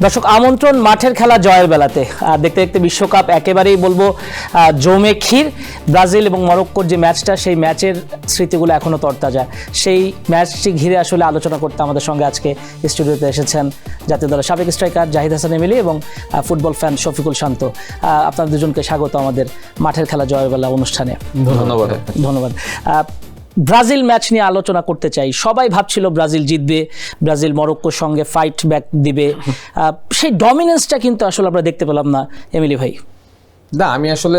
দর্শক আমন্ত্রণ মাঠের খেলা জয়ের বেলাতে দেখতে দেখতে বিশ্বকাপ একেবারেই বলবো জমে ক্ষীর। ব্রাজিল এবং মরক্কোর যে ম্যাচটা, সেই ম্যাচের স্মৃতিগুলো এখনও তরতাজা। সেই ম্যাচটি ঘিরে আসলে আলোচনা করতে আমাদের সঙ্গে আজকে স্টুডিওতে এসেছেন জাতীয় দলের সাবেক স্ট্রাইকার জাহিদ হাসান এমিলি এবং ফুটবল ফ্যান শফিকুল শান্ত। আপনার দুজনকে স্বাগত আমাদের মাঠের খেলা জয়ের বেলা অনুষ্ঠানে। ধন্যবাদ। ব্রাজিল ম্যাচ নিয়ে আলোচনা করতে চাই। সবাই ভাবছিল ব্রাজিল জিতবে, ব্রাজিল মরক্কোর সঙ্গে ফাইট ব্যাক দিবে। সেই ডমিনেন্সটা কিন্তু আসলে আমরা দেখতে পেলাম না এমিলি ভাই। না, আমি আসলে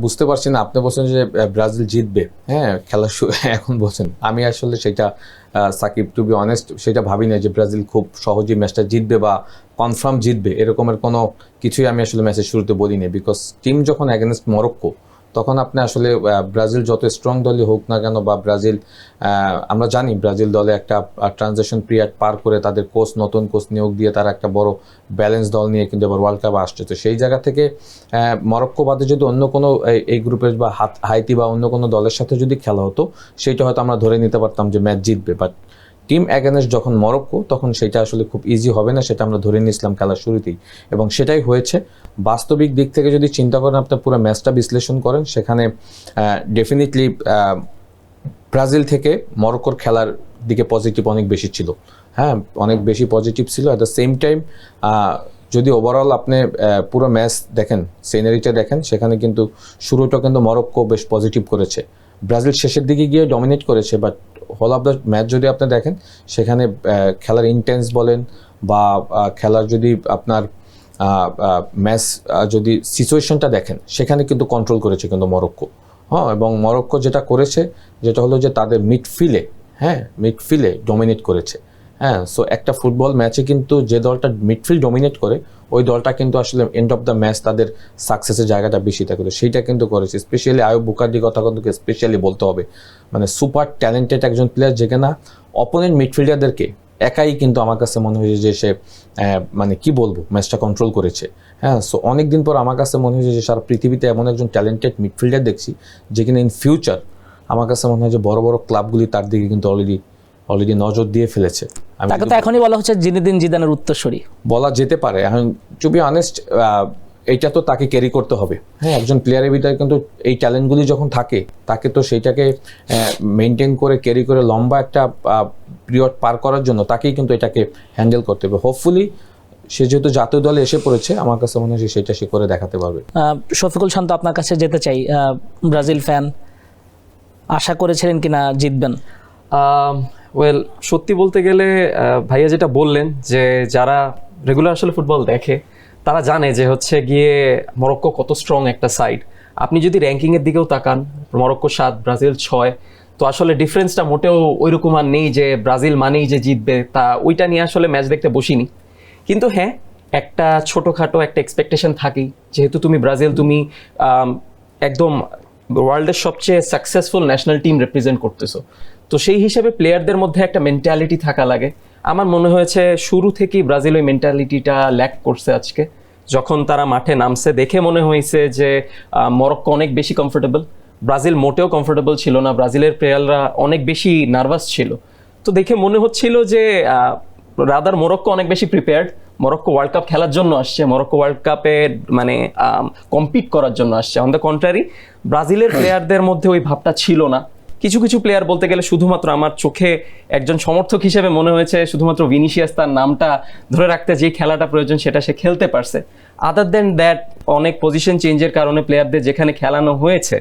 বুঝতে পারছি না। আপনি বলছেন যে ব্রাজিল জিতবে, হ্যাঁ খেলা এখন বলছেন। আমি আসলে সেটা সাকিব, টু বি অনেস্ট, সেটা ভাবি না যে ব্রাজিল খুব সহজেই ম্যাচটা জিতবে বা কনফার্ম জিতবে, এরকমের কোনো কিছুই আমি আসলে ম্যাচের শুরুতে বলিনি। বিকজ টিম যখন অ্যাগেনস্ট মরক্কো, তখন আপনি আসলে ব্রাজিল যত স্ট্রং দলই হোক না কেন, বা ব্রাজিল, আমরা জানি ব্রাজিল দলে একটা ট্রানজিশন পিরিয়ড পার করে তাদের নতুন কোচ নিয়োগ দিয়ে তারা একটা বড় ব্যালেন্স দল নিয়ে কিন্তু এবার ওয়ার্ল্ড কাপে আসছে। তো সেই জায়গা থেকে মরক্কো বাদে যদি অন্য কোনো এই গ্রুপের বা হাইতি বা অন্য কোনো দলের সাথে যদি খেলা হতো, সেইটা হয়তো আমরা ধরে নিতে পারতাম যে ম্যাচ জিতবে। বাট টিম অ্যাগেনস্ট যখন মরক্কো, তখন সেটা আসলে খুব ইজি হবে না, সেটা আমরা ধরে নিয়েছিলাম খেলার শুরুতেই, এবং সেটাই হয়েছে। বাস্তবিক দিক থেকে যদি চিন্তা করেন, আপনার পুরো ম্যাচটা বিশ্লেষণ করেন, সেখানে ডেফিনেটলি ব্রাজিল থেকে মরক্কোর খেলার দিকে পজিটিভ অনেক বেশি ছিল। হ্যাঁ, অনেক বেশি পজিটিভ ছিল। অ্যাট দ্য সেম টাইম যদি ওভারঅল আপনি পুরো ম্যাচ দেখেন, সিনারিটা দেখেন, সেখানে কিন্তু শুরুটা কিন্তু মরক্কো বেশ পজিটিভ করেছে। ব্রাজিল শেষের দিকে গিয়ে ডমিনেট করেছে, but whole of the match যদি আপনি দেখেন, সেখানে খেলার ইন্টেন্স বলেন বা খেলার যদি আপনার ম্যাচ যদি সিচুয়েশনটা দেখেন, সেখানে কিন্তু কন্ট্রোল করেছে কিন্তু মরক্কো। হ্যাঁ, এবং মরক্কো যেটা করেছে, যেটা হলো যে তাদের মিডফিল্ডে ডমিনেট করেছে। হ্যাঁ, সো একটা ফুটবল ম্যাচে কিন্তু যে দলটা মিডফিল্ড ডমিনেট করে, ওই দলটা কিন্তু আসলে এন্ড অফ দ্য ম্যাচ তাদের সাকসেসের জায়গাটা বেশি থাকে। সেইটা কিন্তু করেছে। স্পেশালি আয়ুব বুকার্দির কথা কিন্তু স্পেশালি বলতে হবে। মানে সুপার ট্যালেন্টেড একজন প্লেয়ার, যেখানে অপোনেন্ট মিডফিল্ডারদেরকে একাই কিন্তু আমার কাছে মনে হয়েছে যে সে মানে কি বলবো, ম্যাচটা কন্ট্রোল করেছে। হ্যাঁ, সো অনেকদিন পর আমার কাছে মনে হয়েছে যে সারা পৃথিবীতে এমন একজন ট্যালেন্টেড মিডফিল্ডার দেখছি, যেখানে ইন ফিউচার আমার কাছে মনে হয় যে বড় বড় ক্লাবগুলি তার দিকে কিন্তু অলরেডি নজর দিয়ে ফেলেছে। তাকে তো এখনই বলা হচ্ছে জিনেদিন জিদানের উত্তরসূরি বলা যেতে পারে। এখন টু বি অনেস্ট, এইটা তো তাকে ক্যারি করতে হবে। হ্যাঁ, একজন প্লেয়ারের ভিতরে কিন্তু এই ট্যালেন্টগুলি যখন থাকে, তাকে তো সেইটাকে মেনটেন করে ক্যারি করে লম্বা একটা পিরিয়ড পার করার জন্য তাকেই কিন্তু এটাকে হ্যান্ডেল করতে হবে। হোপফুলি সে যেহেতু জাতীয় দলে এসে পড়েছে, আমার কাছে মনে হয় সেটা সে করে দেখাতে পারবে। শফিকুল শান্ত, আপনার কাছে যেতে চাই। ব্রাজিল ফ্যান, আশা করেছিলেন কিনা জিতবেন? ওয়েল, সত্যি বলতে গেলে ভাইয়া যেটা বললেন, যে যারা রেগুলার আসলে ফুটবল দেখে, তারা জানে যে হচ্ছে গিয়ে মরক্কো কত স্ট্রং একটা সাইড। আপনি যদি র্যাঙ্কিংয়ের দিকেও তাকান, মরক্কো 7, ব্রাজিল 6, তো আসলে ডিফারেন্সটা মোটেও ওইরকম আর নেই যে ব্রাজিল মানেই যে জিতবে। তা ওইটা নিয়ে আসলে ম্যাচ দেখতে বসিনি। কিন্তু হ্যাঁ, একটা ছোটোখাটো একটা এক্সপেকটেশন থাকেই, যেহেতু তুমি ব্রাজিল, তুমি একদম ওয়ার্ল্ডের সবচেয়ে সাকসেসফুল ন্যাশনাল টিম রিপ্রেজেন্ট করতেছো। তো সেই হিসেবে প্লেয়ারদের মধ্যে একটা মেন্টালিটি থাকা লাগে। আমার মনে হয়েছে শুরু থেকেই ব্রাজিল ওই মেন্টালিটিটা ল্যাক করছে। আজকে যখন তারা মাঠে নামছে, দেখে মনে হয়েছে যে মরক্কো অনেক বেশি কমফোর্টেবল, ব্রাজিল মোটেও কমফোর্টেবল ছিল না। ব্রাজিলের প্লেয়াররা অনেক বেশি নার্ভাস ছিল। তো দেখে মনে হচ্ছিল যে রাদার মরক্কো অনেক বেশি প্রিপেয়ার্ড। মরক্কো ওয়ার্ল্ড কাপ খেলার জন্য আসছে, মরক্কো ওয়ার্ল্ড কাপে মানে কম্পিট করার জন্য আসছে। অন দ্য কন্ট্রারি, ব্রাজিলের প্লেয়ারদের মধ্যে ওই ভাবটা ছিল না। কিছু কিছু প্লেয়ার বলতে গেলে শুধুমাত্র আমার চোখে একজন সমর্থক হিসেবে মনে হয়েছে শুধুমাত্র ভিনিসিয়াস তার নামটা ধরে রাখতে যে খেলাটা প্রয়োজন সেটা সে খেলতে পারছে। আদার দেন দ্যাট, অনেক পজিশন চেঞ্জের কারণে প্লেয়ারদের যেখানে খেলানো হয়েছে,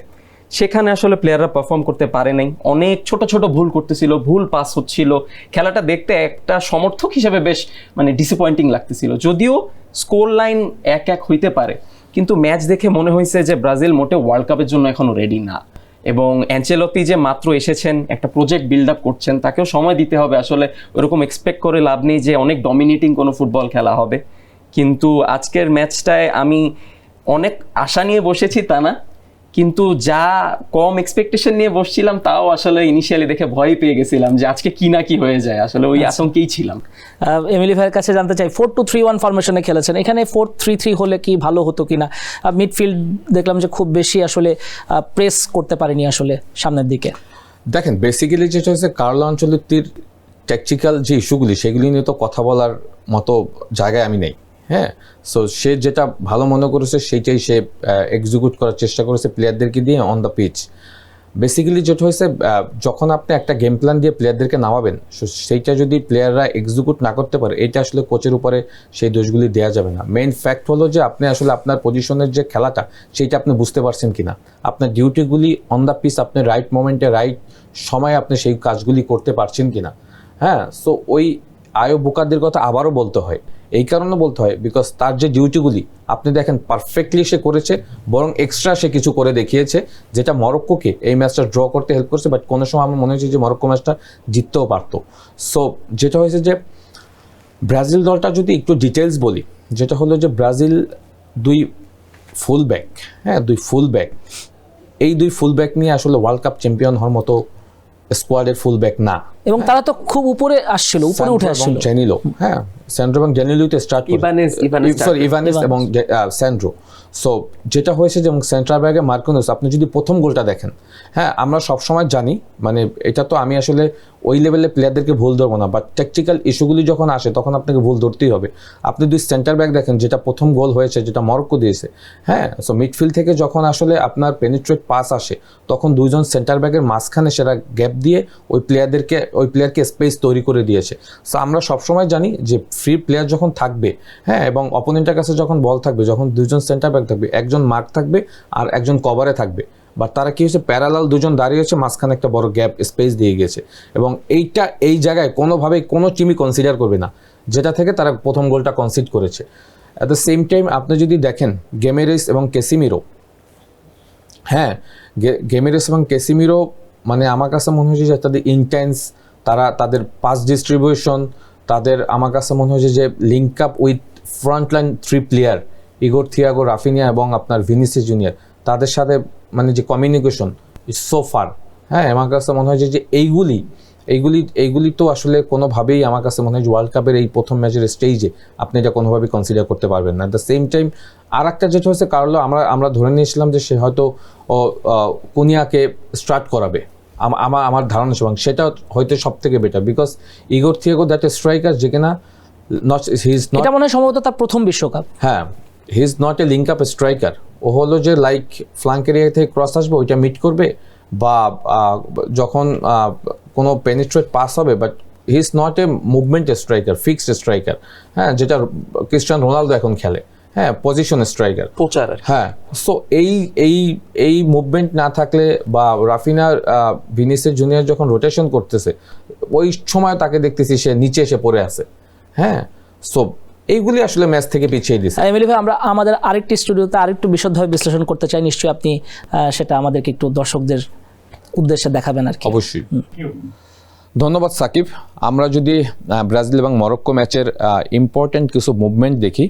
সেখানে আসলে প্লেয়াররা পারফর্ম করতে পারে নাই। অনেক ছোট ছোট ভুল করতেছিল, ভুল পাস হচ্ছিল। খেলাটা দেখতে একটা সমর্থক হিসেবে বেশ মানে ডিসঅ্যাপয়েন্টিং লাগতেছিল। যদিও স্কোর লাইন 1-1 হইতে পারে, কিন্তু ম্যাচ দেখে মনে হয়েছে যে ব্রাজিল মোটে ওয়ার্ল্ড কাপের জন্য এখনো রেডি না। এবং অ্যাঞ্চেলতি যে মাত্র এসেছেন, একটা প্রজেক্ট বিল্ড আপ করছেন, তাকেও সময় দিতে হবে। আসলে ওরকম এক্সপেক্ট করে লাভ নেই যে অনেক ডমিনেটিং কোনো ফুটবল খেলা হবে। কিন্তু আজকের ম্যাচটায় আমি অনেক আশা নিয়ে বসেছি তা না, কিন্তু যা কম এক্সপেকটেশন নিয়ে বসছিলাম, তাও আসলে ইনিশিয়ালি দেখে ভয় পেয়ে গেছিলাম যে আজকে কি না কি হয়ে যায়। আসলে ওই আতঙ্কেই ছিলাম। এমিলি ভাইয়ের কাছে জানতে চাই, 4-2-3-1 ফরমেশনে খেলেছেন, এখানে 4-3-3 হলে কি ভালো হতো কিনা? মিডফিল্ড দেখলাম যে খুব বেশি আসলে প্রেস করতে পারেনি আসলে সামনের দিকে। দেখেন, বেসিক্যালি যেটা হচ্ছে, কার্লো আনচেলত্তির ট্যাকটিক্যাল যে ইস্যুগুলি, সেগুলি নিয়ে তো কথা বলার মতো জায়গায় আমি নেই। হ্যাঁ, সো সে যেটা ভালো মনে করেছে সেইটাই সে এক্সিকিউট করার চেষ্টা করেছে প্লেয়ারদেরকে দিয়ে অন দ্য পিচ। বেসিক্যালি যেটা হয়েছে, যখন আপনি একটা গেম প্ল্যান দিয়ে প্লেয়ারদেরকে নামাবেন, সেইটা যদি প্লেয়াররা এক্সিকিউট না করতে পারে, এটা আসলে কোচের উপরে সেই দোষগুলি দেওয়া যাবে না। মেইন ফ্যাক্ট হলো যে আপনি আসলে আপনার পজিশনের যে খেলাটা সেইটা আপনি বুঝতে পারছেন কিনা, আপনার ডিউটিগুলি অন দ্য পিচ আপনি রাইট মোমেন্টে রাইট সময়ে আপনি সেই কাজগুলি করতে পারছেন কিনা। হ্যাঁ, সো ওই আয়ো বুকারদের কথা আবারও বলতে হয়, এই কারণে বলতে হয় বিকজ তার যে ডিউটিগুলি আপনি দেখেন পারফেক্টলি সে করেছে, বরং এক্সট্রা সে কিছু করে দেখিয়েছে যেটা মরক্কোকে এই ম্যাচটা ড্র করতে হেল্প করছে। বাট কোনো সময় আমার মনে হয়েছে যে মরক্কো ম্যাচটা জিততেও পারতো। সো যেটা হয়েছে যে ব্রাজিল দলটা যদি একটু ডিটেলস বলি, যেটা হলো যে ব্রাজিল দুই ফুল ব্যাক, হ্যাঁ দুই ফুল ব্যাক, এই দুই ফুল ব্যাক নিয়ে আসলে ওয়ার্ল্ড কাপ চ্যাম্পিয়ন হওয়ার মতো স্কোয়াডের ফুল ব্যাক না, এবং তারা তো খুব উপরে আসছিল, উপরে উঠে আসছিল। জ্যানিলো, হ্যাঁ সেন্ড্রো এবং জ্যানিলোতে স্টার্ট ইভানেস এবং স্যান্ড্রো। সো যেটা হয়েছে যেমন সেন্ট্রাল ব্যাগে মার্কিনোস, আপনি যদি প্রথম গোলটা দেখেন, হ্যাঁ আমরা সবসময় জানি, মানে এটা তো আমি আসলে ওই লেভেলের প্লেয়ারদেরকে ভুল ধরবো না, বাট টেকনিক্যাল ইস্যুগুলি যখন আসে তখন আপনাকে ভুল ধরতেই হবে। আপনি দুই সেন্টার ব্যাক দেখেন, যেটা প্রথম গোল হয়েছে যেটা মরক্কো দিয়েছে, হ্যাঁ সো মিডফিল্ড থেকে যখন আসলে আপনার পেনিট্রেট পাস আসে তখন দুইজন সেন্টার ব্যাকের মাঝখানে সেটা গ্যাপ দিয়ে ওই প্লেয়ারকে স্পেস তৈরি করে দিয়েছে। সো আমরা সবসময় জানি যে ফ্রি প্লেয়ার যখন থাকবে, হ্যাঁ এবং অপোনেন্টের কাছে যখন বল থাকবে, যখন দুজন সেন্টার ব্যাক থাকবে, একজন মার্ক থাকবে আর একজন কভারে থাকবে, বাট তারা কি হয়েছে প্যারালাল দুজন দাঁড়িয়েছে, মাঝখানে একটা বড় গ্যাপ স্পেস দিয়ে গেছে, এবং এই জায়গায় কোনোভাবেই কোনো টিমই কনসিডার করবে না, যেটা থেকে তারা প্রথম গোলটা কনসিড করেছে। অ্যাট দ্য সেম টাইম আপনি যদি দেখেন গেমেরেস এবং কেসিমিরো, হ্যাঁ গেমেরেস এবং কেসিমিরো মানে আমার কাছে মনে হয়েছে যে তাদের ইন্টেন্স, তাদের পাস ডিস্ট্রিবিউশন, আমার কাছে মনে হয়েছে যে link up with frontline three player Igor Thiago, Raphinha এবং আপনার ভিনিসিয়াস জুনিয়র, তাদের সাথে মানে যে কমিউনিকেশন ইটস সো ফার। হ্যাঁ আমার কাছে মনে হয় যে এইগুলি তো আসলে কোনোভাবেই আমার কাছে মনে হয় যে ওয়ার্ল্ড কাপের এই প্রথম ম্যাচের স্টেজে আপনি এটা কোনোভাবেই কনসিডার করতে পারবেন না। অ্যাট দ্য সেম টাইম আর একটা যেটা হচ্ছে কার্লো, আমরা ধরে নিয়েছিলাম যে সে হয়তো কুনিয়াকে স্টার্ট করাবে, আমার ধারণা ছিল, সেটা হয়তো সব থেকে better because Igor Thiago that striker যে কিনা এটা মনে হয় সম্ভবত তার প্রথম বিশ্বকাপ। হ্যাঁ he is not a link up striker, ও হলো যে লাইক ফ্লাঙ্ক এরিয়া থেকে ক্রস আসবে ওইটা মিট করবে, বা যখন কোনো পেনিট্রেট পাস হবে, but he is not a movement striker, fixed striker, হ্যাঁ যেটা ক্রিস্টিয়ানো রোনালদো এখন খেলে, হ্যাঁ পজিশন স্ট্রাইকার প্রচার। হ্যাঁ সো এই মুভমেন্ট না থাকলে, বা রাফিনার ভিনিসিয়াস জুনিয়র যখন রোটেশন করতেছে ওই সময় তাকে দেখতেছি সে নিচে এসে পড়ে আছে, হ্যাঁ সো এইগুলি আসলে ম্যাচ থেকে পিছিয়ে দিচ্ছে। এমিলি ভাই, আমরা আমাদের আরেকটি স্টুডিওতে আরেকটু বিশদভাবে বিশ্লেষণ করতে চাই, নিশ্চয়ই আপনি সেটা আমাদেরকে একটু দর্শকদের উদ্দেশ্যে দেখাবেন আর কি। অবশ্যই, ধন্যবাদ সাকিব। আমরা যদি ব্রাজিল এবং মরক্কো ম্যাচের ইম্পর্টেন্ট কিছু মুভমেন্ট দেখি,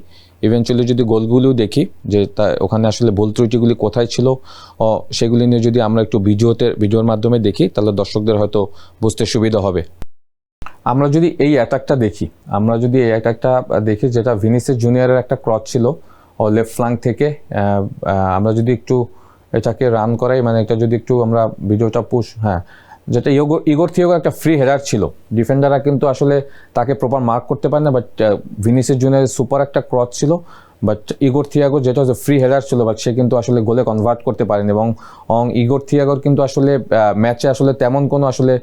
ইভেনচুয়ালি যদি গোলগুলিও দেখি যে ওখানে আসলে ভুল ত্রুটিগুলি কোথায় ছিল, সেগুলি নিয়ে যদি আমরা একটু ভিডিওর মাধ্যমে দেখি তাহলে দর্শকদের হয়তো বুঝতে সুবিধা হবে। আমরা যদি এই অ্যাটাকটা দেখি যেটা ভিনিসিয়াস জুনিয়রের একটা ক্রস ছিল ও লেফট ফ্ল্যাঙ্ক থেকে, আমরা যদি একটু এটাকে রান করাই, মানে এটা যদি একটু আমরা ভিডিওটা পুশ, হ্যাঁ যেটা ইগোর থিয়াগো একটা ফ্রি হেডার ছিল, ডিফেন্ডাররা কিন্তু আসলে তাকে প্রপার মার্ক করতে পারে না, বাট ভিনিসিয়াস জুনিয়রের সুপার একটা ক্রস ছিল, বাট ইগোর থিয়াগো যেটা হচ্ছে ফ্রি হেডার ছিল, বাট সে কিন্তু আসলে গোলে কনভার্ট করতে পারেনি, এবং ইগোর থিয়াগোর কিন্তু আসলে ম্যাচে আসলে তেমন কোনো আসলে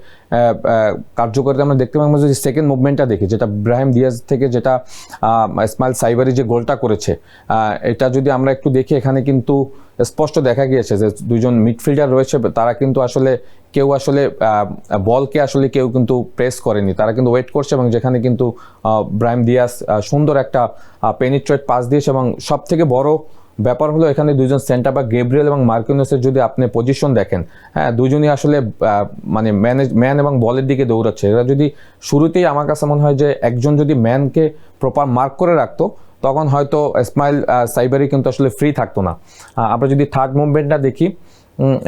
কার্যকারিতা আমরা দেখতে পাই। আমরা যদি সেকেন্ড মুভমেন্টটা দেখি, যেটা ব্রাহিম দিয়াজ থেকে যেটা ইসমাইল সাইবারি যে গোলটা করেছে, এটা যদি আমরা একটু দেখি, এখানে কিন্তু স্পষ্ট দেখা গিয়েছে যে দুইজন মিডফিল্ডার রয়েছে, তারা কিন্তু আসলে কেউ আসলে বলকে আসলে কেউ কিন্তু প্রেস করেনি, তারা কিন্তু ওয়েট করছে, এবং যেখানে কিন্তু ব্রাহিম দিয়াজ সুন্দর একটা পেনিট্রেট পাস দিয়েছে, এবং সব থেকে বড় ব্যাপার হলো এখানে দুইজন সেন্টার ব্যাক গেব্রিয়েল এবং মার্কিনোসের যদি আপনি পজিশন দেখেন, হ্যাঁ দুজনই আসলে মানে ম্যান এবং বলের দিকে দৌড়াচ্ছে। এরা যদি শুরুতেই আমার কাছে মনে হয় যে একজন যদি ম্যানকে প্রপার মার্ক করে রাখতো তখন হয়তো ইসমাইল সাইবারি কিন্তু আসলে ফ্রি থাকতো না। আমরা যদি থার্ড মুভমেন্টটা দেখি,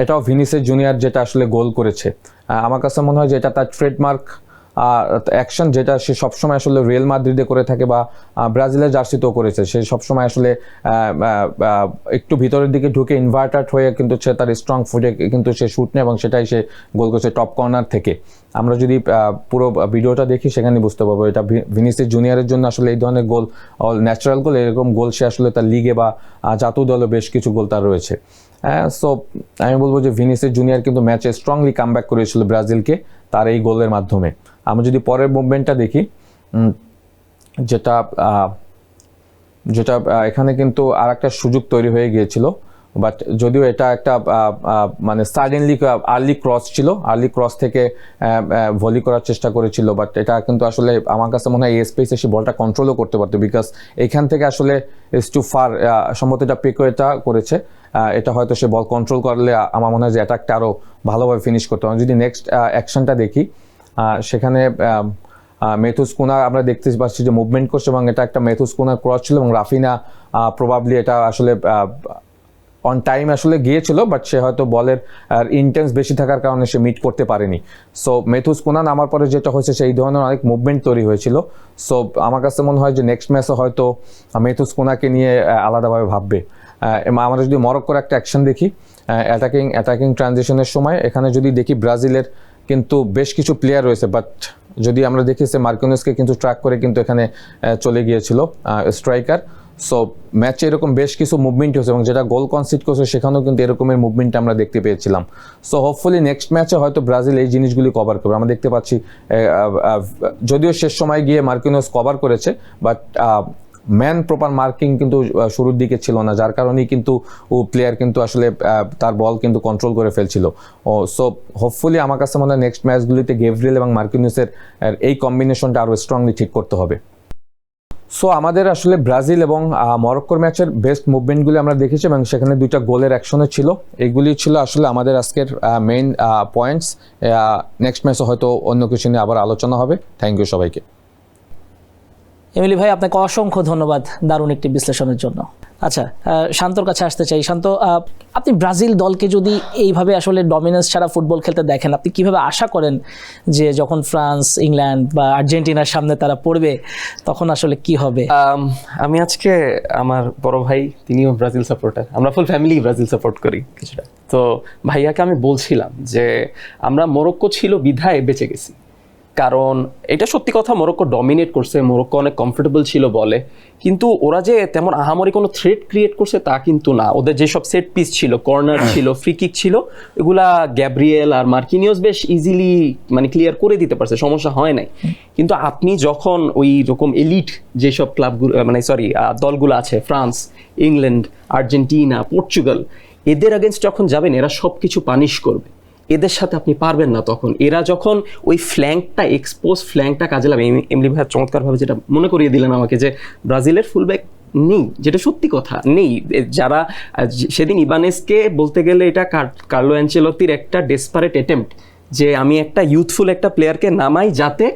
এটাও ভিনিসিয়াস জুনিয়র যেটা আসলে গোল করেছে, আমার কাছে মনে হয় যে এটা তার ট্রেডমার্ক অ্যাকশন যেটা সে সবসময় আসলে রিয়াল মাদ্রিদে করে থাকে বা ব্রাজিলের জার্সিতেও করেছে। সে সবসময় আসলে একটু ভিতরের দিকে ঢুকে ইনভার্টার্ড হয়ে কিন্তু সে তার স্ট্রং ফুটে কিন্তু সে শুট নেয় এবং সেটাই সে গোল করছে টপ কর্নার থেকে। আমরা যদি পুরো ভিডিওটা দেখি সেখানে বুঝতে পারবো এটা ভিনিসিয়াস জুনিয়রের জন্য আসলে এই ধরনের গোল ন্যাচারাল গোল, এরকম গোল সে আসলে তার লিগে বা জাতীয় দলে বেশ কিছু গোল তার রয়েছে। সো আমি বলবো যে ভিনিসিয়াস জুনিয়র কিন্তু ম্যাচে স্ট্রংলি কামব্যাক করেছিল ব্রাজিলকে তার এই গোলের মাধ্যমে। আমরা যদি পরের মুভমেন্টটা দেখি, যেটা এখানে কিন্তু আর একটা সুযোগ তৈরি হয়ে গিয়েছিল, বাট যদিও এটা একটা মানে সাডেনলি আর্লি ক্রস ছিল, আর্লি ক্রস থেকে ভলি করার চেষ্টা করেছিল, বাট এটা কিন্তু আসলে আমার কাছে মনে হয় এই স্পেসে সে বলটা কন্ট্রোলও করতে পারতো, বিকজ এইখান থেকে আসলে ইজ টু ফার, সম্ভবত এটা পেকো এটা করেছে, এটা হয়তো সে বল কন্ট্রোল করলে আমার মনে হয় যে অ্যাটাকটা আরও ভালোভাবে ফিনিশ করতে হবে। যদি নেক্সট অ্যাকশনটা দেখি, সেখানে মেথুস কুনা আমরা দেখতে পাচ্ছি যে মুভমেন্ট করছে এবং এটা একটা মেথুস কুনার ক্রস ছিল এবং রাফিনা প্রবাবলি এটা আসলে অন টাইম আসলে গিয়েছিল, বাট সে হয়তো বলের ইন্টেন্স বেশি থাকার কারণে সে মিট করতে পারেনি। সো মেথুস কুনা নামার পরে যেটা হয়েছে সেই ধরনের অনেক মুভমেন্ট তৈরি হয়েছিল। সো আমার কাছে মনে হয় যে নেক্সট ম্যাচে হয়তো মেথুস কুনাকে নিয়ে আলাদাভাবে ভাববে। আমরা যদি মরক্কোর একটা অ্যাকশন দেখি, অ্যাটাকিং ট্রানজিশনের সময় এখানে যদি দেখি ব্রাজিলের কিন্তু বেশ কিছু প্লেয়ার রয়েছে, বাট যদি আমরা দেখি সে মার্কিনোসকে কিন্তু ট্র্যাক করে কিন্তু এখানে চলে গিয়েছিল স্ট্রাইকার। সো ম্যাচে এরকম বেশ কিছু মুভমেন্ট হয়েছে এবং যেটা গোল কনসিড করছে সেখানেও কিন্তু এরকমের মুভমেন্ট আমরা দেখতে পেয়েছিলাম। সো হোপফুলি নেক্সট ম্যাচে হয়তো ব্রাজিল এই জিনিসগুলি কভার করবে। আমরা দেখতে পাচ্ছি যদিও শেষ সময় গিয়ে মার্কিনোস কভার করেছে, বাট ম্যান প্রপার মার্কিং কিন্তু শুরুর দিকে ছিল না, যার কারণেই কিন্তু প্লেয়ার কিন্তু আসলে তার বল কিন্তু কন্ট্রোল করে ফেলছিল। সো হোপফুলি আমার কাছে মনে হয় নেক্সট ম্যাচগুলিতে গেভরিয়েল এবং মার্কিনোসের এই কম্বিনেশনটা আরও স্ট্রংলি ঠিক করতে হবে। সো আমাদের আসলে ব্রাজিল এবং মরক্কোর ম্যাচের বেস্ট মুভমেন্টগুলি আমরা দেখেছি এবং সেখানে দুইটা গোলের অ্যাকশনে ছিল। এইগুলি ছিল আসলে আমাদের আজকের মেইন পয়েন্টস। নেক্সট ম্যাচে হয়তো অন্য কিছু নিয়ে আবার আলোচনা হবে। থ্যাংক ইউ সবাইকে। এমিলি ভাই, আপনাকে অসংখ্য ধন্যবাদ দারুণ একটি বিশ্লেষণের জন্য। আচ্ছা, শান্তর কাছে আসতে চাই। শান্ত, আপনি ব্রাজিল দলকে যদি এইভাবে আসলে ডমিনেন্স ছাড়া ফুটবল খেলতে দেখেন, আপনি কিভাবে আশা করেন যে যখন ফ্রান্স, ইংল্যান্ড বা আর্জেন্টিনার সামনে তারা পড়বে তখন আসলে কি হবে? আমি আজকে আমার বড় ভাই, তিনিও ব্রাজিল সাপোর্টার, আমরা ফুল ফ্যামিলি ব্রাজিল সাপোর্ট করি কিছুটা। তো ভাইয়াকে আমি বলছিলাম যে আমরা মরক্কো ছিল বিধায় বেঁচে গেছি, কারণ এটা সত্যি কথা, মরক্কো ডমিনেট করছে, মরক্কো অনেক কমফোর্টেবল ছিল বলে, কিন্তু ওরা যে তেমন আহামরি কোনো থ্রেট ক্রিয়েট করছে তা কিন্তু না। ওদের যেসব সেট পিস ছিল, কর্নার ছিল, ফ্রি কিক ছিল, এগুলা গ্যাব্রিয়েল আর মার্কিনিওস বেশ ইজিলি মানে ক্লিয়ার করে দিতে পারছে, সমস্যা হয় নাই। কিন্তু আপনি যখন ওই রকম এলিট যেসব ক্লাবগুলো মানে দলগুলো আছে, ফ্রান্স, ইংল্যান্ড, আর্জেন্টিনা, পর্তুগাল, এদের আগেনস্ট যখন যাবেন এরা সব কিছু পানিশ করবে, এদের সাথে আপনি পারবেন না। তখন এরা যখন ওই ফ্ল্যাঙ্কটা, এক্সপোজ ফ্ল্যাঙ্কটা কাজে লাগবে, এমনি ভাই চমৎকারভাবে যেটা মনে করিয়ে দিলেন আমাকে যে ব্রাজিলের ফুলব্যাক নেই, যেটা সত্যি কথা নেই। যারা সেদিন ইবানেসকে বলতে গেলে এটা কার্লো অ্যানচেলত্তির একটা ডেসপারেট অ্যাটেম্প্ট যে আমি একটা ইউথফুল একটা প্লেয়ারকে নামাই যাতে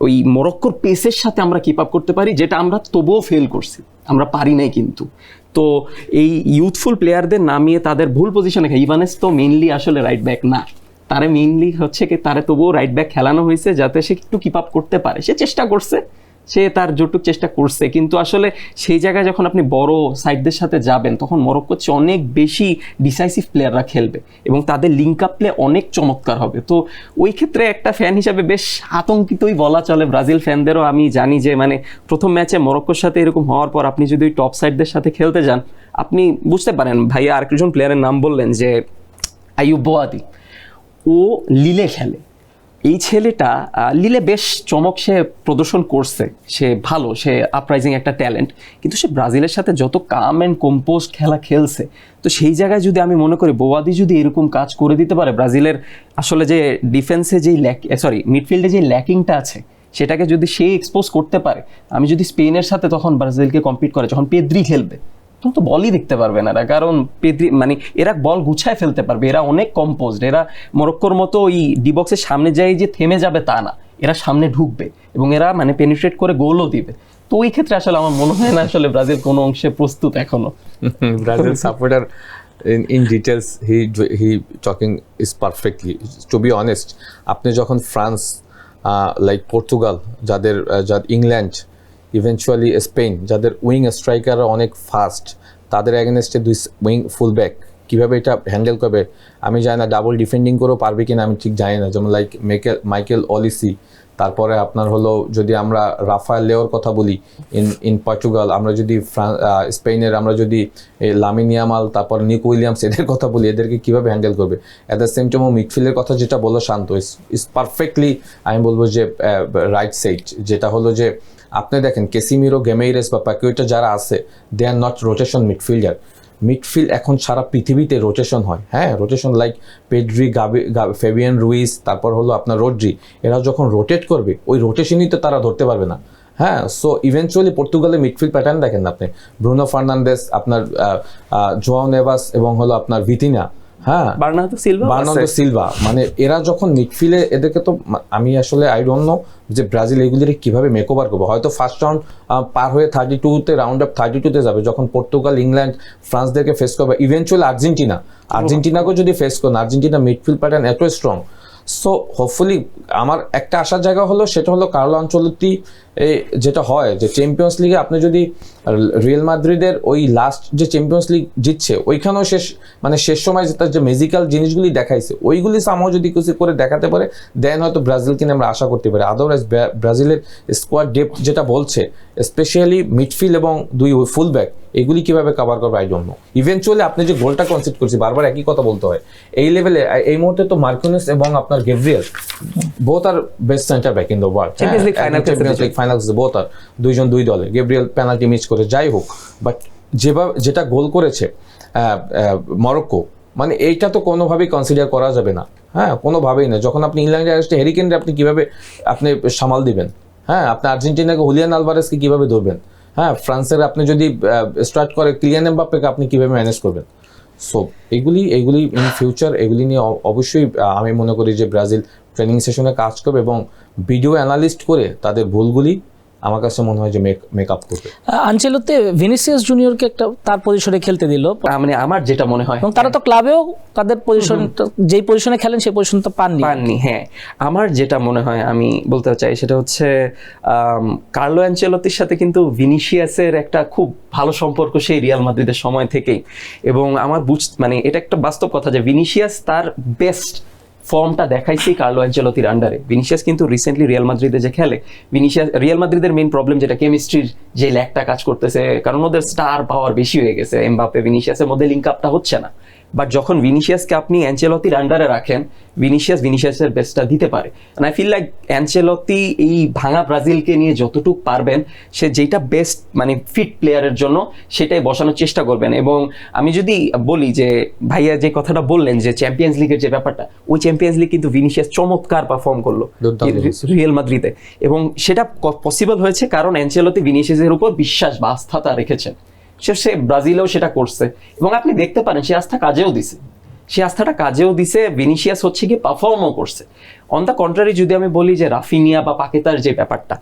ওই মরক্কোর পেসের সাথে আমরা কিপ আপ করতে পারি, যেটা আমরা তবুও ফেল করছি, আমরা পারি নাই। কিন্তু তো এই ইউথফুল প্লেয়ারদের নামিয়ে তাদের ভুল পজিশনে, ইভানেস তো মেইনলি আসলে রাইট ব্যাক না, তারে মেইনলি হচ্ছে কি তারে তবুও রাইট ব্যাক খেলানো হয়েছে যাতে সে একটু কিপ আপ করতে পারে। সে চেষ্টা করছে, সে তার যতটুকু চেষ্টা করছে, কিন্তু আসলে সেই জায়গায় যখন আপনি বড় সাইডদের সাথে যাবেন তখন মরক্কোর চেয়ে অনেক বেশি ডিসাইসিভ প্লেয়াররা খেলবে এবং তাদের লিঙ্ক আপ প্লে অনেক চমৎকার হবে। তো ওই ক্ষেত্রে একটা ফ্যান হিসাবে বেশ আতঙ্কিতই বলা চলে ব্রাজিল ফ্যানদেরও। আমি জানি যে মানে প্রথম ম্যাচে মরক্কোর সাথে এরকম হওয়ার পর আপনি যদি ওই টপ সাইডদের সাথে খেলতে যান, আপনি বুঝতে পারেন। ভাইয়া আরেকজন প্লেয়ারের নাম বললেন যে আইয়ুব বোয়াদি, ও লিলে খেলে। এই ছেলেটা লিলে বেশ চমক সে প্রদর্শন করছে, সে ভালো, সে আপরাইজিং একটা ট্যালেন্ট, কিন্তু সে ব্রাজিলের সাথে যত কাম অ্যান্ড কম্পোস্ট খেলা খেলছে, তো সেই জায়গায় যদি আমি মনে করি বোয়াদি যদি এরকম কাজ করে দিতে পারে, ব্রাজিলের আসলে যে ডিফেন্সে যেই মিডফিল্ডে যে ল্যাকিংটা আছে সেটাকে যদি সে এক্সপোজ করতে পারে, আমি যদি স্পেনের সাথে তখন ব্রাজিলকে কম্পিট করে, যখন পেদ্রি খেলবে তখন তো বলই দেখতে পারবে না এরা, কারণ পেদ্রি মানে এরা বল গুছায় ফেলতে পারবে, এরা অনেক কম্পোজড, এরা মরক্কোর মতো ওই ডিবক্সের সামনে যাই যে থেমে যাবে তা না, এরা সামনে ঢুকবে এবং এরা মানে পেনিট্রেট করে গোলও দিবে। তো ওই ক্ষেত্রে আসলে আমার মনে হয় না আসলে ব্রাজিল কোনো অংশে প্রস্তুত এখনো। Brazil supporter in details he talking is perfectly, to be honest। আপনি যখন ফ্রান্স লাইক পর্তুগাল, যাদের ইংল্যান্ড, ইভেনচুয়ালি স্পেন, যাদের উইং স্ট্রাইকার অনেক ফাস্ট, তাদের অ্যাগেনস্টে দুই উইং ফুলব্যাক কীভাবে এটা হ্যান্ডেল করবে আমি জানি না। ডাবল ডিফেন্ডিং করেও পারবে কিনা আমি ঠিক জানি না। যেমন লাইক মাইকেল অলিসি, তারপরে আপনার হলো যদি আমরা রাফায়েল লেওর কথা বলি ইন পর্তুগাল, আমরা যদি স্পেনের আমরা যদি লামিন ইয়ামাল, তারপর নিক উইলিয়ামস, এদের কথা বলি, এদেরকে কীভাবে হ্যান্ডেল করবে। অ্যাট দ্য সেম টাইম মিডফিল্ডের কথা যেটা বললো শান্ত, ইজ পারফেক্টলি আমি বলবো যে রাইট সাইড, যেটা হলো যে আপনি দেখেন কেসিমিরো, গেমেইরেস বা পাকুয়েটা যারা আছে, they are not rotation midfielder. Midfield এখন সারা পৃথিবীতে রোটেশন হয়, হ্যাঁ rotation, like Pedri, Fabian Ruiz, তারপর হলো আপনার রোড্রি, এরা যখন রোটেট করবে ওই রোটেশনই তো তারা ধরতে পারবে না। হ্যাঁ, সো ইভেনচুয়ালি পর্তুগালের মিডফিল্ড প্যাটার্ন দেখেন না আপনি, ব্রুনো ফার্নান্দেস, আপনার জোয়াও নেভাস এবং হলো আপনার ভিতিনা, হ্যাঁ বার্নার্দো সিলভা, মানে এরা যখন মিডফিল্ডে, এদেরকে তো আমি আসলে আই ডোন্ট নো যে ব্রাজিল এগুলির কিভাবে মেকওভার করবো। হয়তো ফার্স্ট রাউন্ড পার হয়ে 32-তে রাউন্ড অফ 32-তে যাবে, যখন পর্তুগাল, ইংল্যান্ড, ফ্রান্সদেরকে ফেস করবে, ইভেনচুয়ালি আর্জেন্টিনাকেও যদি ফেস করেন, আর্জেন্টিনা মিডফিল্ড প্যাটার্ন এত স্ট্রং। সো হোপফুলি আমার একটা আসার জায়গা হলো, সেটা হলো কার্লো আনচেলত্তি, যেটা হয় যে চ্যাম্পিয়ন্স লিগে আপনি যদি রিয়াল মাদ্রিদের ওই লাস্ট যে চ্যাম্পিয়ন্স লিগ জিতছে, ওইখানেও শেষ সময় তার যে ম্যাজিক্যাল জিনিসগুলি দেখাইছে, ওইগুলি সামহাও যদি কিছু করে দেখাতে পারে, দেন হয়তো ব্রাজিলকে নিয়ে আমরা আশা করতে পারি। আদারওয়াইজ ব্রাজিলের স্কোয়াড ডেপথ যেটা বলছে, স্পেশালি মিডফিল্ড এবং দুই ফুল ব্যাক, এগুলি কিভাবে কভার করবে আই ডোন্ট নো। ইভেনচুয়ালি আপনি যে গোলটা কনসিড করছি, বারবার একই কথা বলতে হয় এই লেভেলে, এই মুহূর্তে তো মার্কিনেস এবং আপনার Gabriel both are best centre back in the world. Champions League finals both are দুইজন দুই দলে, গেব্রিয়েল পেনাল্টি মিস করে যাই হোক, বাট যেটা গোল করেছে মরক্কো, মানে এইটা তো কোনোভাবেই কনসিডার করা যাবে না, হ্যাঁ কোনোভাবেই না। যখন আপনি ইংল্যান্ডে আসছে হ্যারিকেনকে আপনি কীভাবে আপনি সামাল দিবেন, হ্যাঁ আপনি আর্জেন্টিনাকে হুলিয়ান আলভারেজকে কীভাবে ধরবেন, হ্যাঁ ফ্রান্সের আপনি যদি স্টার্ট করে কিলিয়ান এমবাপ্পেকে আপনি কীভাবে ম্যানেজ করবেন। সো এগুলি ইন ফিউচার এগুলি নিয়ে অবশ্যই আমি মনে করি যে ব্রাজিল ট্রেনিং সেশনে কাজ করবে এবং ভিডিও অ্যানালিস্ট করে তাদের ভুলগুলি আমার কাছে মনে হয় যে মেকআপ করবে। আনচেলত্তি ভিনিসিয়াস জুনিয়রকে একটা তার পজিশনে খেলতে দিল, মানে আমার যেটা মনে হয়, এবং তারা তো ক্লাবেও তাদের পজিশন, যেই পজিশনে খেলেন সেই পজিশন তো পাননি। হ্যাঁ, আমার যেটা মনে হয় আমি বলতে চাই সেটা হচ্ছে কার্লো অ্যানচেলত্তির সাথে কিন্তু ভিনিসিয়াসের একটা খুব ভালো সম্পর্ক সেই রিয়াল মাদ্রিদের সময় থেকেই, এবং আমার মানে এটা একটা বাস্তব কথা যে ভিনিসিয়াস তার বেস্ট ফর্মটা দেখাইছি কার্লো অ্যানচেলত্তির আন্ডারে। ভিনিসিয়াস কিন্তু রিসেন্টলি রিয়াল মাদ্রিদে যে খেলে, রিয়াল মাদ্রিদের মেইন প্রবলেম যেটা কেমিস্ট্রির যে ল্যাকটা কাজ করতেছে, কারণ ওদের স্টার পাওয়ার বেশি হয়ে গেছে, এমবাপ্পে ভিনিসিয়াসের মধ্যে লিঙ্ক আপটা হচ্ছে না। বাট যখন ভিনিসিয়াসকে আপনি অ্যানচেলত্তির আন্ডারে রাখেন, ভিনিসিয়াসের বেস্টটা দিতে পারে। আই ফিল লাইক অ্যানচেলত্তি এই ভাঙা ব্রাজিলকে নিয়ে যতটুকু পারবেন, সে যেটা বেস্ট মানে ফিট প্লেয়ারের জন্য সেটাই বসানোর চেষ্টা করবেন। এবং আমি যদি বলি যে ভাইয়া যে কথাটা বললেন যে চ্যাম্পিয়ন্স লিগের যে ব্যাপারটা, ওই চ্যাম্পিয়ন্স লিগ কিন্তু ভিনিসিয়াস চমৎকার পারফর্ম করলো রিয়াল মাদ্রিদে, এবং সেটা পসিবল হয়েছে কারণ অ্যানচেলত্তি ভিনিসিয়াসের উপর বিশ্বাস বা আস্থাটা রেখেছেন। সে ব্রাজিলেও সেটা করছে এবং আপনি দেখতে পারেন সে আস্থা কাজেও দিছে, সে আস্থাটা কাজেও দিছে। ভিনিসিয়াস হচ্ছে কি পারফর্মও করছে। অন দ্য কন্ট্রারি যদি আমি বলি যে রাফিনিয়া বা পাকেতার যে ব্যাপারটা,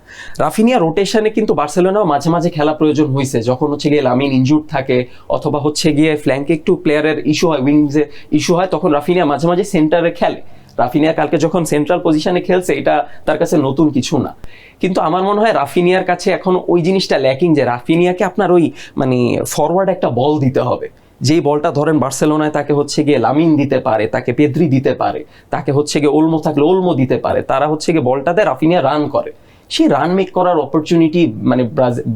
রাফিনিয়া রোটেশনে কিন্তু বার্সেলোনাও মাঝে মাঝে খেলা প্রয়োজন হয়েছে, যখন হচ্ছে গিয়ে লামিন ইনজুর্ড থাকে অথবা হচ্ছে গিয়ে ফ্ল্যাঙ্কে একটু প্লেয়ারের ইস্যু হয়, উইংসে ইস্যু হয়, তখন রাফিনিয়া মাঝে মাঝে সেন্টারে খেলে। রাফিনিয়া কালকে যখন সেন্ট্রাল পজিশনে খেলছে, এটা তার কাছে নতুন কিছু না। কিন্তু আমার মনে হয় রাফিনিয়ার কাছে এখন ওই জিনিসটা ল্যাকিং যে রাফিনিয়াকে আপনার ওই মানে ফরওয়ার্ড একটা বল দিতে হবে, যেই বলটা ধরেন বার্সেলোনায় তাকে হচ্ছে গিয়ে লামিন দিতে পারে, তাকে পেদ্রি দিতে পারে, তাকে হচ্ছে গিয়ে ওলমো থাকলে ওলমো দিতে পারে, তারা হচ্ছে গিয়ে বলটাতে রাফিনিয়া রান করে। সেই রান মেক করার অপরচুনিটি মানে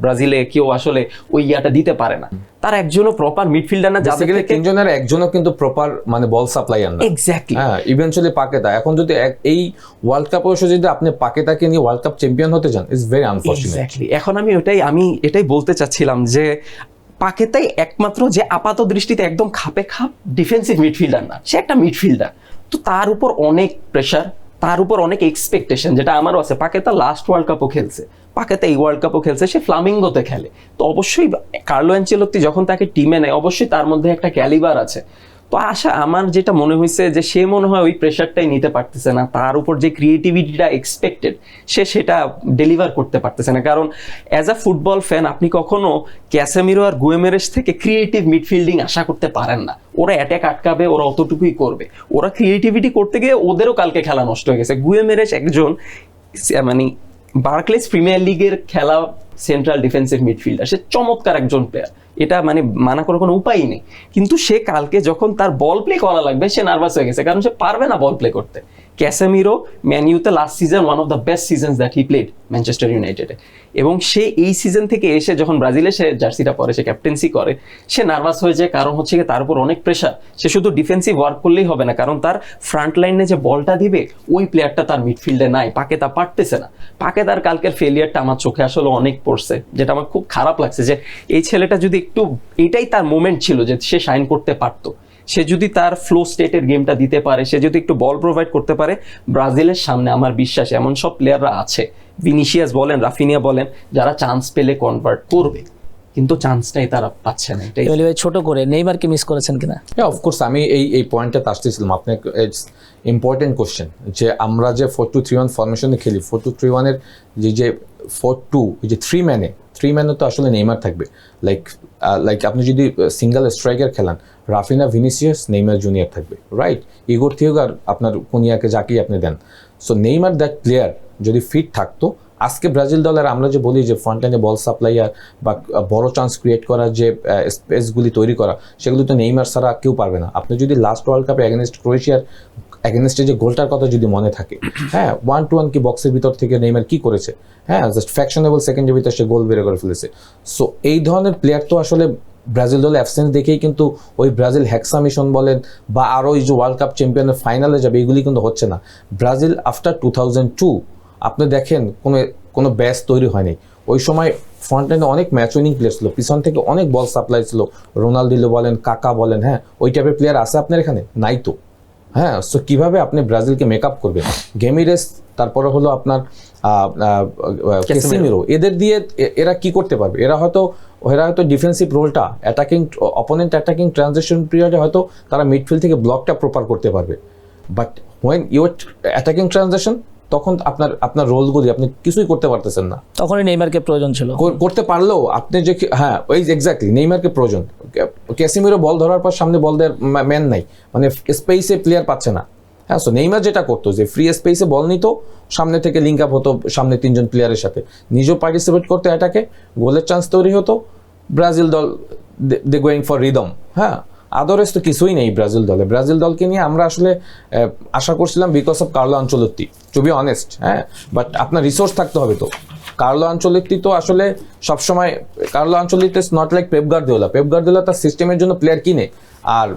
ব্রাজিলে কেউ আসলে ওই ইয়াটা দিতে পারে না। তার একজনও প্রপার মিডফিল্ডার না, যাদের থেকে তিনজনের একজনও কিন্তু প্রপার মানে বল সাপ্লাইয়ার না। এক্স্যাক্টলি, হ্যাঁ ইভেন্চুয়ালি পাকেতা এখন যদি এই ওয়ার্ল্ড কাপে এসে যদি আপনি পাকেতাকে নিয়ে ওয়ার্ল্ড কাপ চ্যাম্পিয়ন হতে চান, ইটস ভেরি আনফরচুনেট। এক্স্যাক্টলি, এখন আমি এটাই বলতে চাচ্ছিলাম যে পাকেতাই একমাত্র যে আপাত দৃষ্টিতে একদম খাপে খাপ ডিফেন্সিভ মিডফিল্ডার না, সে একটা মিডফিল্ডার। তো তার উপর অনেক প্রেশার, তার উপর অনেক এক্সপেকটেশন, যেটা আমারও আছে। পাকেতা লাস্ট ওয়ার্ল্ড কাপও খেলছে, পাকেতা এই ওয়ার্ল্ড কাপও খেলছে, সে ফ্লামিঙ্গোতে খেলে। তো অবশ্যই কার্লো অ্যানচেলত্তি যখন তাকে টিমে নেয়, অবশ্যই তার মধ্যে একটা ক্যালিবার আছে। তো আমার যেটা মনে হয়েছে যে সে মনে হয় ওই প্রেশারটাই নিতে পারতেছে না, তার উপর যে ক্রিয়েটিভিটিটা এক্সপেক্টেড সেটা ডেলিভার করতে পারতেছে না। কারণ অ্যাজ আ ফুটবল ফ্যান আপনি কখনো ক্যাসেমিরো আর গুয়েমেরেস থেকে ক্রিয়েটিভ মিডফিল্ডিং আশা করতে পারেন না। ওরা অ্যাটাক আটকাবে, ওরা অতটুকুই করবে। ওরা ক্রিয়েটিভিটি করতে গিয়ে ওদেরও কালকে খেলা নষ্ট হয়ে গেছে। গুয়েমেরেস একজন মানে বার্কলেস প্রিমিয়ার লিগের খেলা সেন্ট্রাল ডিফেন্সিভ মিডফিল্ডার, সে চমৎকার একজন প্লেয়ার, এটা মানে মানা করার কোনো উপায়ই নেই। কিন্তু সে কালকে যখন তার বল প্লে করা লাগবে সে নার্ভাস হয়ে গেছে, কারণ সে পারবে না বল প্লে করতে। ক্যাসেমিরো ম্যানইউতে last season one of the best seasons that he played Manchester ইউনাইটেডে, এবং সে এই সিজন থেকে এসে যখন ব্রাজিলে সে জার্সিটা পরে, সে ক্যাপ্টেন্সি করে, সে নার্ভাস হয়ে যায়, কারণ হচ্ছে তার উপর অনেক প্রেশার। সে শুধু ডিফেন্সিভ ওয়ার্ক করলেই হবে না, কারণ তার ফ্রন্ট লাইনে যে বলটা দিবে ওই প্লেয়ারটা তার মিডফিল্ডে নাই, পাকেতা পারতেছে না। পাকেতার কালকের ফেলিয়ারটা আমার চোখে আসলে অনেক পড়ছে, যেটা আমার খুব খারাপ লাগছে যে এই ছেলেটা যদি একটু, এটাই তার মোমেন্ট ছিল যে সে শাইন করতে পারতো, সে যদি তার ফ্লো স্টেটের গেমটা দিতে পারে, সে যদি একটু বল প্রোভাইড করতে পারে, ব্রাজিলের সামনে আমার বিশ্বাস এমন সব প্লেয়াররা আছে, ভিনিসিয়াস বলেন, রাফিনিয়া বলেন, যারা চান্স পেলে কনভার্ট করবে, কিন্তু চান্সটাই তারা পাচ্ছে না। এটাই এমনি ভাই ছোট করে নেইমারকে মিস করেছেন কিনা? হ্যাঁ, অফকোর্স আমি এই পয়েন্টটাতে আসতেছিলাম। আপনি ইটস ইম্পর্টেন্ট কোশ্চেন যে আমরা যে 4-2-3-1 ফরমেশনে খেলি, 4-2-3-1 এর যে 4-2, যে 3 ম্যানে তো আসলে নেইমার থাকবে। লাইক আপনি যদি সিঙ্গেল স্ট্রাইকার খেলান, রাফিনা, ভিনিসিয়াস, নেইমার জুনিয়র থাকবে, রাইট? ইগোর থিওগার, আপনার কুনিয়াকে যাকেই আপনি দেন। সো নেইমার দ্যাট প্লেয়ার যদি ফিট থাকতো, আজকে ব্রাজিল দলের আমরা যে বলি যে ফ্রন্ট লাইনে বল সাপ্লাইয়ার বা বড় চান্স ক্রিয়েট করা, যে স্পেসগুলি তৈরি করা, সেগুলো তো নেইমার ছাড়া কেউ পারবে না। আপনি যদি লাস্ট ওয়ার্ল্ড কাপে অ্যাগেনস্ট ক্রোয়েশিয়ার অ্যাগেনস্টে যে গোলটার কথা যদি মনে থাকে, হ্যাঁ, 1-1 কি বক্সের ভিতর থেকে নেইমার কি করেছে, হ্যাঁ, জাস্ট ফ্যাকশনেবল সেকেন্ডের ভিতরে সে গোল বের করে ফেলেছে। সো এই ধরনের প্লেয়ার তো আসলে ব্রাজিল দলে অ্যাবসেন্স দেখেই কিন্তু ওই ব্রাজিল হেক্সা মিশন বলেন বা আরও এই যে ওয়ার্ল্ড কাপ চ্যাম্পিয়নের ফাইনালে যাবে, এগুলি কিন্তু হচ্ছে না। ব্রাজিল আফটার 2002 আপনি দেখেন কোনো ব্যাচ তৈরি হয়নি। ওই সময় ফ্রন্ট লাইনে অনেক ম্যাচ উইনিং প্লেয়ার ছিল, পিছন থেকে অনেক বল সাপ্লাই ছিল, রোনালদিনো বলেন, কাকা বলেন, হ্যাঁ, ওই টাইপের প্লেয়ার আছে আপনার এখানে? নাই তো। হ্যাঁ, সো কীভাবে আপনি ব্রাজিলকে মেকআপ করবেন? গেমিরেস, তারপরে হলো আপনার ক্যাসেমিরো, এদের দিয়ে এরা কি করতে পারবে? এরা হয়তো ডিফেন্সিভ রোলটা, অপোনেন্ট অ্যাটাকিং ট্রানজিশন পিরিয়ডে হয়তো তারা মিডফিল্ড থেকে ব্লকটা প্রপার করতে পারবে, but when your attacking transition, তখন আপনার রোলগুলি আপনি কিছুই করতে পারতেছেন না। তখনই নেইমারকে প্রয়োজন ছিল। করতে পারলেও আপনি যে, হ্যাঁ, ওই এক্স্যাক্টলি নেইমারকে প্রয়োজন। ক্যাসেমিরো বল ধরার পর সামনে বল দেওয়ার ম্যান নাই, মানে স্পেসে প্লেয়ার পাচ্ছে না। হ্যাঁ, সো নেইমার যেটা করতো যে ফ্রি স্পেসে বল নিত, সামনে থেকে লিঙ্ক আপ হতো সামনে 3জন প্লেয়ারের সাথে, নিজেও পার্টিসিপেট করতো অ্যাটাকে, গোলের চান্স তৈরি হতো, ব্রাজিল দল দে গোয়িং ফর রিদম। হ্যাঁ, আদারওয়াইজ তো কিছুই নেই ব্রাজিল দলে। ব্রাজিল দলকে নিয়ে আমরা আসলে আশা করছিলাম because of Carlo Ancelotti, to be honest, হ্যাঁ, বাট আপনার রিসোর্স থাকতে হবে তো। কার্লো আনচেলত্তি তো আসলে সবসময়, Carlo Ancelotti is not like Pep Guardiola. Pep Guardiola তার সিস্টেমের জন্য প্লেয়ার কিনে, আর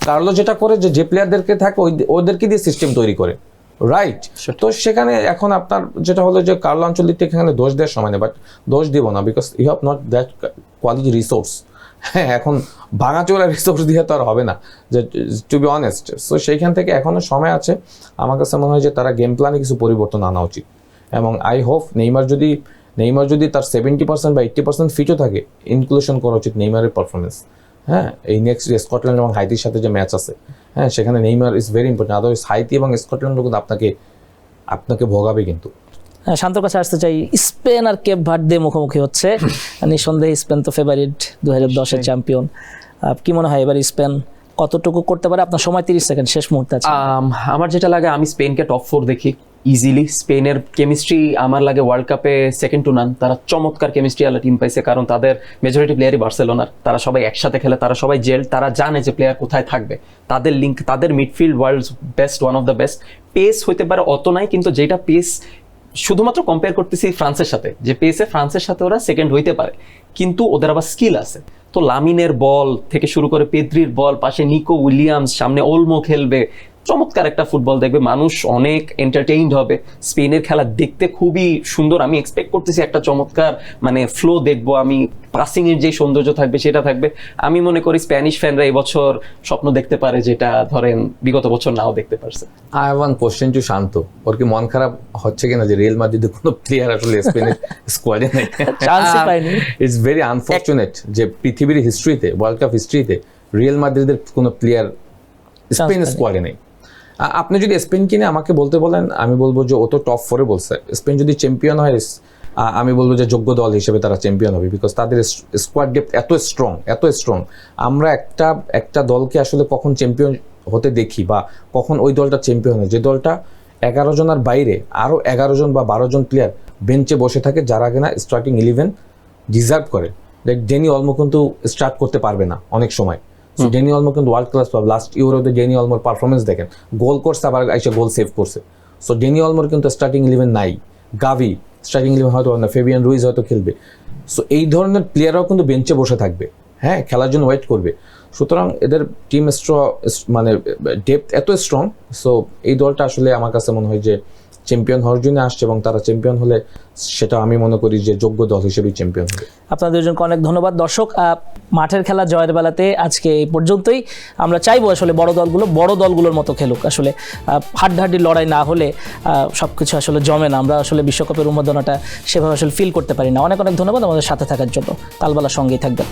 কার্লো যেটা করে যে প্লেয়ারদেরকে থাকে ওদেরকে দিয়ে সিস্টেম তৈরি করে, রাইট? তো সেখানে এখন আপনার যেটা হলো যে কার্লো আনচেলত্তি এখানে দোষ দেওয়ার সময় নেই, বাট দোষ দিব না, because you have not that quality resource. হ্যাঁ, এখন ভাঙাচোরা রিসোর্স দিয়ে তো আর হবে না, যে টু বি অনেস্ট। সো সেইখান থেকে এখনও সময় আছে। আমার কাছে মনে হয় যে তারা গেম প্ল্যানে কিছু পরিবর্তন আনা উচিত, এবং আই হোপ নেইমার যদি তার 70% বা 80% ফিটও থাকে, ইনক্লুশন করা উচিত নেইমারের পারফরমেন্স। হ্যাঁ, এই নেক্সট স্কটল্যান্ড এবং হাইতির সাথে যে ম্যাচ আছে, হ্যাঁ, সেখানে Neymar is very important. Otherwise Haiti এবং স্কটল্যান্ডও কিন্তু আপনাকে ভোগাবে কিন্তু। শান্তর কাছে আসতে চাই, স্পেন আর কেপ ভার্দে মুখোমুখি হচ্ছে, নিঃসন্দেহে স্পেন তো ফেভারিট, 2010-এর চ্যাম্পিয়ন। কি মনে হয় এবার স্পেন কতটুকু করতে পারে? আপনার সময় 30 সেকেন্ড, শেষ মুহূর্তে আছে। আমার যেটা লাগে, আমি স্পেনকে টপ 4 দেখি ইজিলি। স্পেনের কেমিস্ট্রি আমার লাগে ওয়ার্ল্ড কাপে সেকেন্ড টু নান। তারা চমৎকার কেমিস্ট্রি আলা টিম পাইছে, কারণ তাদের মেজরিটি প্লেয়ারই বার্সেলোনার, তারা সবাই একসাথে খেলে, তারা সবাই জেল, তারা জানে যে প্লেয়ার কোথায় থাকবে, তাদের লিঙ্ক, তাদের midfield world's best, one of the best. Pace হইতে পারে অত নাই, কিন্তু যেটা পেস, শুধুমাত্র কম্পেয়ার করতেছি ফ্রান্সের সাথে, যে পেসে ফ্রান্সের সাথে ওরা সেকেন্ড হইতে পারে, কিন্তু ওদের আবার স্কিল আছে। তো লামিনের বল থেকে শুরু করে পেদ্রির বল, পাশে নিকো উইলিয়ামস, সামনে ওলমো খেলবে, চমৎকার একটা ফুটবল দেখবে মানুষ, অনেক এন্টারটেইনড হবে। স্পেনের খেলা দেখতে খুবই সুন্দর, আমি এক্সপেক্ট করতেছি একটা চমৎকার মানে ফ্লো দেখবো আমি, পাসিং এর যে সৌন্দর্য থাকবে সেটা থাকবে। আমি মনে করি স্প্যানিশ ফ্যানরা এবছর স্বপ্ন দেখতে পারে, যেটা ধরেন বিগত বছর নাও দেখতে পারছে। I have one question to Shanto, ওর কি মন খারাপ হচ্ছে কিনা যে রিয়াল মাদ্রিদের কোনো প্লেয়ার আসলে স্পেনের স্কোয়াডে নেই? চান্সই পায়নি। ইটস ভেরি আনফরচুনেট যে পৃথিবীর হিস্ট্রিতে, ওয়ার্ল্ড কাপ হিস্ট্রিতে রিয়াল মাদ্রিদের কোনো প্লেয়ার স্পেন স্কোয়াডে নেই। আপনি যদি স্পেন কিনে আমাকে বলতে বলেন, আমি বলবো যে ও তো টপ 4-এ বলছে। স্পেন যদি চ্যাম্পিয়ন হয়, আমি বলবো যে যোগ্য দল হিসেবে তারা চ্যাম্পিয়ন হবে, বিকজ তাদের স্কোয়াড ডেপথ এত স্ট্রং। আমরা একটা দলকে আসলে কখন চ্যাম্পিয়ন হতে দেখি বা কখন ওই দলটা চ্যাম্পিয়ন হয়, যে দলটা 11 জনের বাইরে আরও 11 জন বা 12 জন প্লেয়ার বেঞ্চে বসে থাকে, যারা কিনা স্টার্টিং 11 ডিজার্ভ করে। লাইক ডেনি অলমো কিন্তু স্টার্ট করতে পারবে না অনেক সময়। সো ডেনি অলমো কিন্তু ওয়ার্ল্ড ক্লাস পাবে। লাস্ট ইউরোতে ডেনি অলমোর পারফরমেন্স দেখেন, গোল করছে আবার এসে গোল সেভ করছে। সো ডেনি অলমোর কিন্তু স্টার্টিং 11 নাই। গাভি স্টার্টিং 11 হয়তো না, ফেবিয়ান রুইজ হয়তো খেলবে। সো এই ধরনের প্লেয়াররাও কিন্তু বেঞ্চে বসে থাকবে, হ্যাঁ, খেলার জন্য ওয়েট করবে। সুতরাং এদের টিম মানে ডেপথ এত স্ট্রং। সো এই দলটা আসলে আমার কাছে মনে হয় যে চ্যাম্পিয়ন হওয়ার জন্য আসছে, এবং তারা চ্যাম্পিয়ন হলে সেটা আমি মনে করি যে যোগ্য দল হিসেবেই চ্যাম্পিয়ন হবে। আপনাদের দুজনকে অনেক ধন্যবাদ। দর্শক, মাঠের খেলা জয়ের বেলাতে আজকে এই পর্যন্তই। আমরা চাইবো আসলে বড় দলগুলোর মতো খেলুক। আসলে হাড্ডাহাড্ডি লড়াই না হলে সব কিছু আসলে জমে না। আমরা আসলে বিশ্বকাপের উন্মাদনাটা সেভাবে আসলে ফিল করতে পারি না। অনেক অনেক ধন্যবাদ আমাদের সাথে থাকার জন্য। তালবালার সঙ্গেই থাকবেন।